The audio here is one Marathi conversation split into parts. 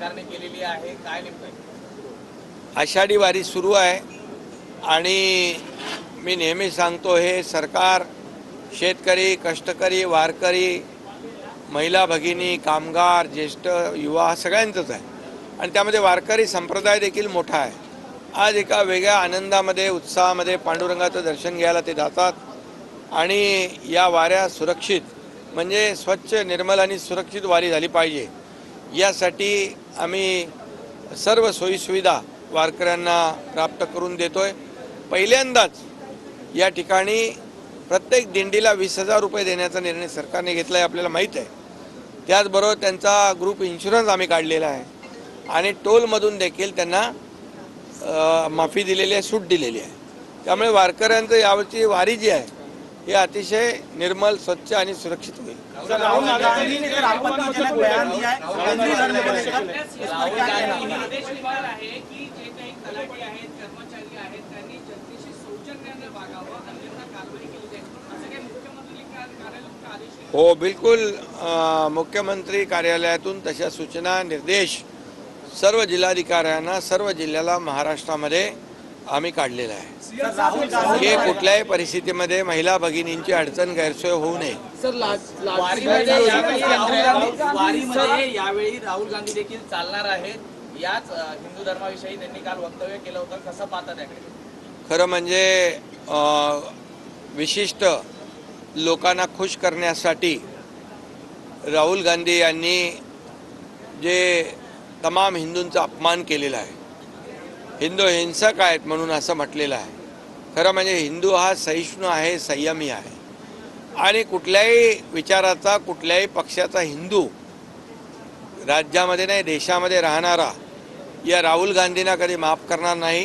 सरकारने केलेली आहे, काय नेमकं? आषाढी वारी सुरू आहे आणि मी नेहमी सांगतो, हे सरकार शेतकरी, कष्टकरी, वारकरी, महिला भगिनी, कामगार, ज्येष्ठ, युवा सगळ्यांचंच आहे आणि त्यामध्ये वारकरी संप्रदाय देखील मोठा आहे। आज एका वेगळ्या आनंदामध्ये, उत्साहामध्ये पांडुरंगाचं दर्शन घ्यायला ते जातात आणि या वाऱ्या सुरक्षित, म्हणजे स्वच्छ, निर्मल आणि सुरक्षित वारी झाली पाहिजे यासाठी आम्ही सर्व सोयीसुविधा वारकऱ्यांना प्राप्त करून देतोय। पहिल्यांदाच या ठिकाणी प्रत्येक दिंडीला 20,000 रुपये देण्याचा निर्णय सरकारने घेतला आहे, आपल्याला माहीत आहे। त्याचबरोबर त्यांचा ग्रुप इन्शुरन्स आम्ही काढलेला आहे आणि टोलमधून देखील त्यांना माफी दिलेली आहे, सूट दिलेली आहे। त्यामुळे वारकऱ्यांचं यावरची वारी जी आहे हे अतिशय निर्मल, स्वच्छ आणि सुरक्षित होईल। राहुल गांधी ने एक आपत्तिजनक बयान दिया है केंद्रीय धर्म को लेकर, राहुल गांधी निर्देश दिला आहे की जे काही तलाठी आहेत, कर्मचारी आहेत, त्यांनी जनतेशी सौजन्याने वागावं, अन्यथा कारवाई केली जाईल, असं काही मुख्यमंत्री कार्यालयाचा आदेश आहे? हो, बिलकुल। मुख्यमंत्री कार्यालयातून तशा सूचना, निर्देश सर्व जिल्हाधिकाऱ्यांना, सर्व जिल्ह्याला महाराष्ट्रामध्ये आम्ही काढलेला आहे की कुठल्याही परिस्थितीमध्ये महिला भगिनींची अडचण, गैरसोय होऊ नये। वारीमध्ये यावेळी राहुल गांधी देखील चालणार आहेत। याच हिंदू धर्माविषयी त्यांनी काल वक्तव्य केलं होतं, कसं पाहता त्याकडे? खरं म्हणजे विशिष्ट लोकांना खुश करण्यासाठी राहुल गांधी यांनी जे तमाम हिंदूंचा अपमान केलेला आहे, हिंदू हिंसक आहेत म्हणून असं म्हटलेलं आहे। खरं म्हणजे हिंदू हा सहिष्णू आहे, संयमी आहे आणि कुठल्याही विचाराचा, कुठल्याही पक्षाचा हिंदू राज्यामध्ये नाही, देशामध्ये राहणारा या राहुल गांधींना कधी माफ करणार नाही।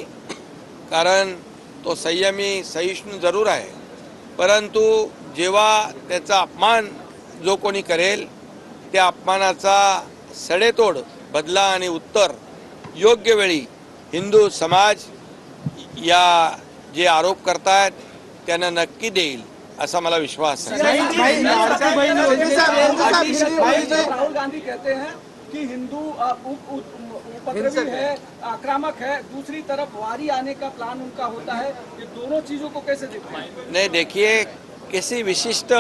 कारण तो संयमी, सहिष्णू जरूर आहे, परंतु जेव्हा त्याचा अपमान जो कोणी करेल त्या अपमानाचा सडेतोड बदला आणि उत्तर योग्य वेळी हिंदू समाज या जे आरोप करतायत त्यांना नक्की देईल असा मला विश्वास आहे। राहुल गांधी कहते हैं कि हिंदू उपद्रवी है, आक्रामक है, दूसरी तरफ वारी आने का प्लान उनका होता है, ये दोनों चीजों को कैसे देखते हैं? नहीं, देखिए, किसी विशिष्ट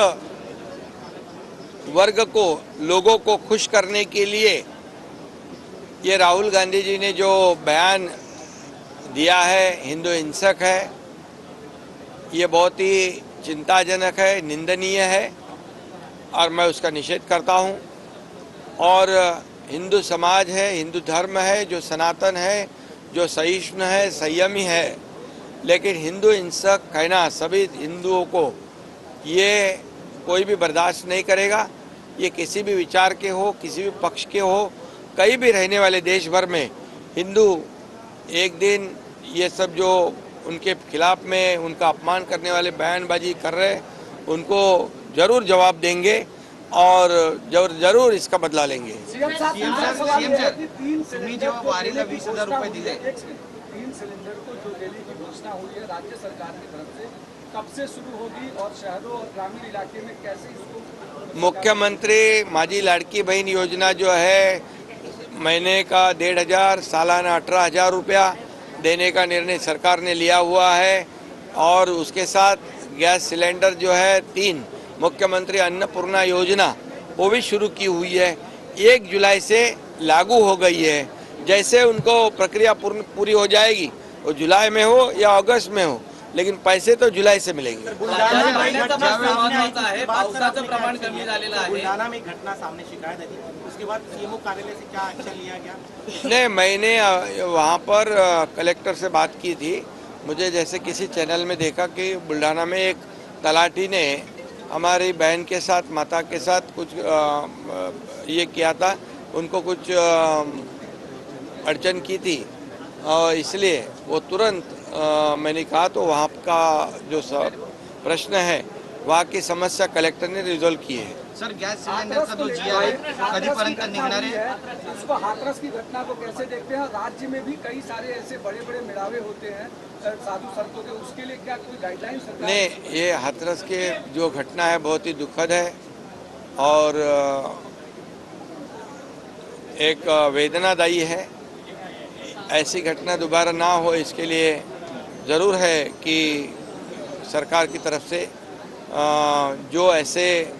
वर्ग को, लोगों को खुश करने के लिए ये राहुल गांधी जी ने जो बयान दिया है हिंदू हिंसक है, ये बहुत ही चिंताजनक है, निंदनीय है और मैं उसका निषेध करता हूँ। और हिंदू समाज है, हिंदू धर्म है जो सनातन है, जो सहिष्णु है, संयमी है, लेकिन हिंदू हिंसक कहना सभी हिंदुओं को ये कोई भी बर्दाश्त नहीं करेगा। ये किसी भी विचार के हो, किसी भी पक्ष के हो, कहीं भी रहने वाले देश भर में हिंदू एक दिन ये सब जो उनके खिलाफ में उनका अपमान करने वाले बयानबाजी कर रहे, उनको जरूर जवाब देंगे और जरूर इसका बदला लेंगे। तुम्ही जेव्हा वारीला 20,000 रुपये दिले, 3 सिलेंडर को जो देने की घोषणा हुई है राज्य सरकार की तरफ से, कब से शुरू होगी और शहरों और ग्रामीण इलाके में कैसे इसको? मुख्यमंत्री माझी लाडकी बहन योजना जो है, महीने का 1,500, सालाना 18,000 रुपया देने का निर्णय सरकार ने लिया हुआ है और उसके साथ गैस सिलेंडर जो है 3, मुख्यमंत्री अन्नपूर्णा योजना वो भी शुरू की हुई है, 1 जुलाई से लागू हो गई है। जैसे उनको प्रक्रिया पूरी हो जाएगी, वो जुलाई में हो या अगस्त में हो, लेकिन पैसे तो जुलाई से मिलेंगे। पावसाचं प्रमाण कमी झालेलं आहे। बुलढाणा में घटना सामने शिकायत आई, उसके बाद सीएमओ कार्यालय से क्या एक्शन लिया गया? नहीं, मैंने वहाँ पर कलेक्टर से बात की थी। मुझे जैसे किसी चैनल में देखा कि बुल्ढाना में एक तलाठी ने हमारी बहन के साथ, माता के साथ कुछ ये किया था, उनको कुछ अड़चन की थी और इसलिए वो तुरंत मैंने कहा तो वहाँ का जो प्रश्न है, वहाँ की समस्या कलेक्टर ने रिजॉल्व की है। सर, गॅस सिलेंडरचा जो जिया आहे कधीपर्यंत निघणार आहे? उसको हाथरस की घटना को कैसे देखते हैं? राज्य में भी कई सारे ऐसे बड़े बड़े मेड़ावे होते हैं साधु संतों के, उसके लिए क्या कोई गाइडलाइन सरकार? नहीं, ये हाथरस के जो घटना है बहुत ही दुखद है और एक वेदनादायी है। ऐसी घटना दोबारा ना हो इसके लिए ज़रूर है कि सरकार की तरफ से जो ऐसे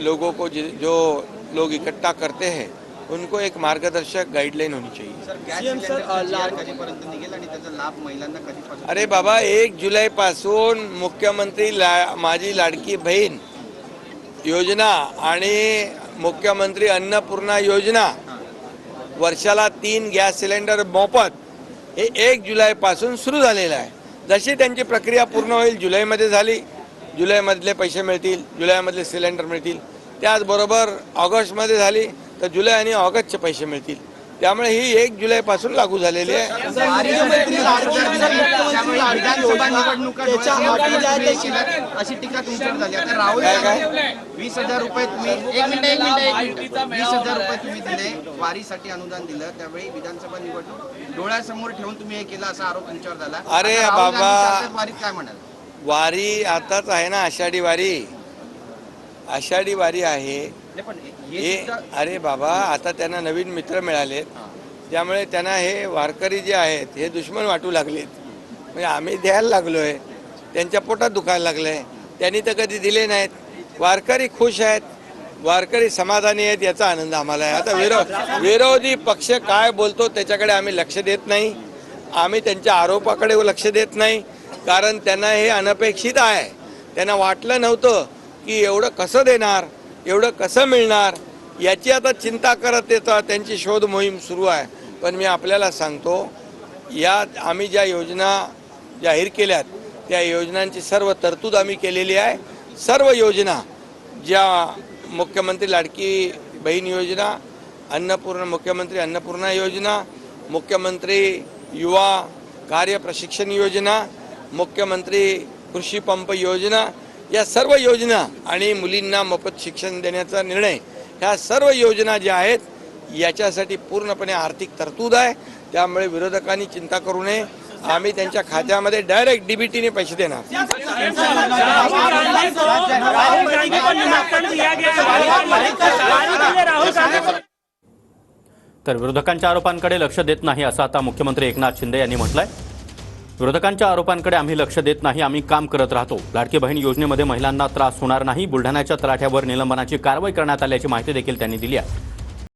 लोगों को जो लोग इकट्ठा करते हैं उनको एक मार्गदर्शक गाइडलाइन होनी चाहिए। कधीपर्यंत निघेल आणि त्याचा लाभ महिलांना कधीपासून? अरे बाबा, 1 जुलैपासून मुख्यमंत्री माझी लाडकी बहीण योजना आणि मुख्यमंत्री अन्नपूर्णा योजना, वर्षाला 3 गॅस सिलेंडर मोफत, हे 1 जुलैपासून सुरू झालेलं आहे। जशी त्यांची प्रक्रिया पूर्ण होईल, जुलैमध्ये झाली, जुलैमधले पैसे मिळतील, जुलैमधले सिलेंडर मिळतील। त्याचबरोबर ऑगस्टमध्ये झाली तर जुलै आणि ऑगस्टचे पैसे मिळतील। त्यामुळे ही 1 जुलैपासून लागू झालेली आहे। अशी टीका तुमच्यावर झाली। आता राहुल गांधी 20,000 रुपये तुम्ही 20,000 रुपये तुम्ही दिले, वारीसाठी अनुदान दिलं, त्यावेळी विधानसभा निवडणूक डोळ्यासमोर ठेवून तुम्ही हे केलं असा आरोप तुमच्यावर झाला। अरे आता राहुल बाबा, गांधी चालतात वारीत, काय म्हणाल? वारी आताच आहे ना, आषाढी वारी, आषाढी वारी आहे हे। अरे बाबा, आता त्यांना नवीन मित्र मिळालेत, त्यामुळे त्यांना हे वारकरी जे आहेत हे दुश्मन वाटू लागलेत। म्हणजे आम्ही द्यायला लागलोय, त्यांच्या पोटात दुखायला लागलंय, त्यांनी तर कधी दिले नाहीत। वारकरी खुश आहेत, वारकरी समाधानी आहेत, याचा आनंद आम्हाला आहे। आता विरोधी पक्ष काय बोलतो त्याच्याकडे आम्ही लक्ष देत नाही, आम्ही त्यांच्या आरोपाकडे लक्ष देत नाही, कारण त्यांना हे अनपेक्षित आहे। त्यांना वाटलं नव्हतं की एवढं कसं देणार, एवढं कसं मिळणार, याची आता चिंता करत येतात, त्यांची शोध मोहीम सुरू आहे। पण मी आपल्याला सांगतो, या आम्ही ज्या योजना जाहीर केल्यात त्या योजनांची सर्व तरतूद आम्ही केलेली आहे। सर्व योजना, ज्या मुख्यमंत्री लाडकी बहीण योजना, मुख्यमंत्री अन्नपूर्णा योजना, मुख्यमंत्री युवा कार्य प्रशिक्षण योजना, मुख्यमंत्री कृषी पंप योजना, या सर्व योजना आणि मुलींना मोफत शिक्षण देण्याचा निर्णय, ह्या सर्व योजना ज्या आहेत याच्यासाठी पूर्णपणे आर्थिक तरतूद आहे। त्यामुळे विरोधकांनी चिंता करू नये, आम्ही त्यांच्या खात्यामध्ये डायरेक्ट डीबीटीने पैसे देणार। तर विरोधकांच्या आरोपांकडे लक्ष देत नाही असं आता मुख्यमंत्री एकनाथ शिंदे यांनी म्हटलंय। विरोधकांच्या आरोपांकडे आम्ही लक्ष देत नाही, आम्ही काम करत राहतो। लाडकी बहीण योजनेमध्ये महिलांना त्रास होणार नाही, बुलढाण्याच्या तलाठ्यावर निलंबनाची कारवाई करण्यात आल्याची माहिती देखील त्यांनी दिली आहे।